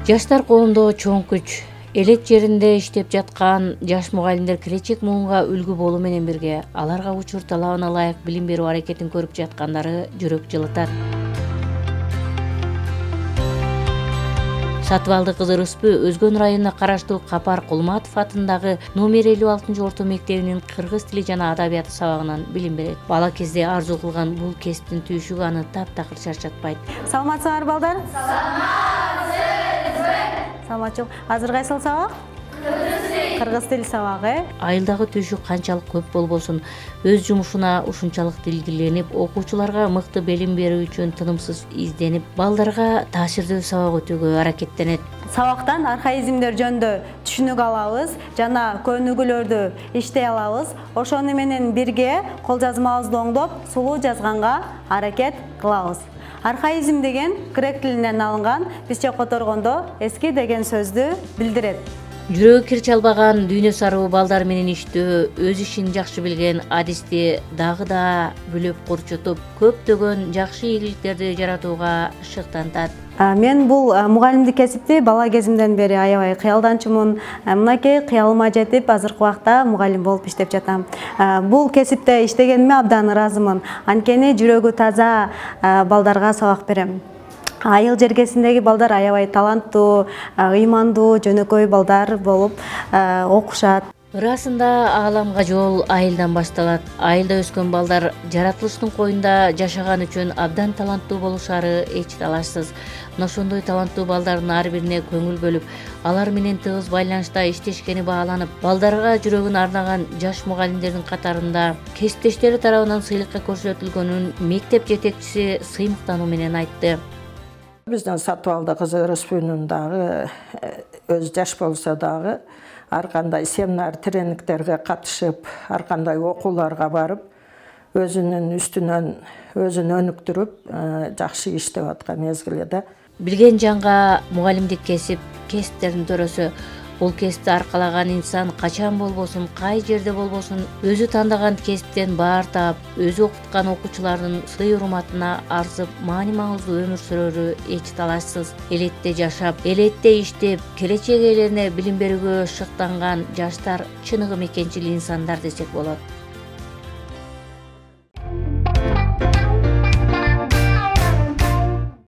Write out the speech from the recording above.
Жаштар колунда чоң күч. Элет жеринде иштеп жаткан жаш мугалимдер келечек муунга үлгү болуу менен бирге аларга учур талабына ылайык билим берүү аракетин көрүп жаткандары жүрөк жылытат. Сатыбалды кызы Рыспы Өзгөн районуна караштуу Капар Кулматов атындагы номер 56-орто мектебинин кыргыз тили жана адабияты сабагынан билим берет. Бала кезде арзуу кылган бул кесиптин түйшүгү аны таптакыр чарчатпайт. Саламатсыңар балдар? Саламатчылык. Азыр кайсыл сабак? Кыргыз тил сабагы. Айылдагы түйшүк канчалык көп болбосун, өз жумушуна ушунчалык дилгирленип, окуучуларга мыкты билим берүү үчүн тынымсыз изденип, балдарга таасирдүү сабак өтүүгө аракеттенет. Сабактан архаизмдер жөнүндө түшүнүк алабыз жана көнүгүүлөрдү иштей алабыз. Ошону менен бирге кол жазмабызды оңдоп, сулуу жазганга аракет кылабыз. Архаизм деген грек тилинен алынган, бизче которгондо эски деген сөздү билдирет. Жүрөгү кир чалбаган, дүйнө саруу балдар менен иштөө, өз ишин жакшы билген адисти дагы да бүлөп курчутуп, көптөгөн жакшы ийгиликтерди жаратууга шыктантат. Мен бул мугалимдик кесипти бала кезимден бери аябай кыялданчумун. Мынакей кыялыма жетип, азыркы убакта мугалим болуп иштеп жатам. Бул кесипте иштегениме абдан ыраазымын. Анткени жүрөгү таза балдарга сабак берем. Айыл жергесиндеги балдар аябай таланттуу, ыймандуу, жөнөкөй балдар болуп окушат. Ырасында ааламга жол айылдан башталат. Айылда өскөн балдар жаратылыштын коюнда жашаган үчүн абдан таланттуу болушары эч талашсыз. Ошондой таланттуу балдардын ар бирине көңүл бөлүп, алар менен тыгыз байланышта иштешкени бааланып, балдарга жүрөгүн арнаган жаш мугалимдердин катарында кесиптештери тарабынан сыйлыкка көрсөтүлгөнүн мектеп жетекчиси сыймыктануу менен айтты. Бизден Сатыбалды кызы Рыспынын дагы өз жаш болсо дагы ар кандай семинар, тренингтерге катышып, ар кандай окууларга барып, өзүнүн үстүнөн өзүн өнүктүрүп, жакшы иштеп аткан мезгили да. Билген жанга мугалимдик кесиптердин төрөсү. Бул кесипти аркалаган инсан качан болбосун, кай жерде болбосун, өзү тандаган кесиптен баар таап, өзү окуткан окуучулардын сый-урматына арзып, маани-маңыздуу өмүр сүрөрү эч талашсыз. Элетте жашап, элетте иштеп, келечек ээлерине билим берүүгө шыктанган жаштар чыныгы мекенчил инсандар десек болот.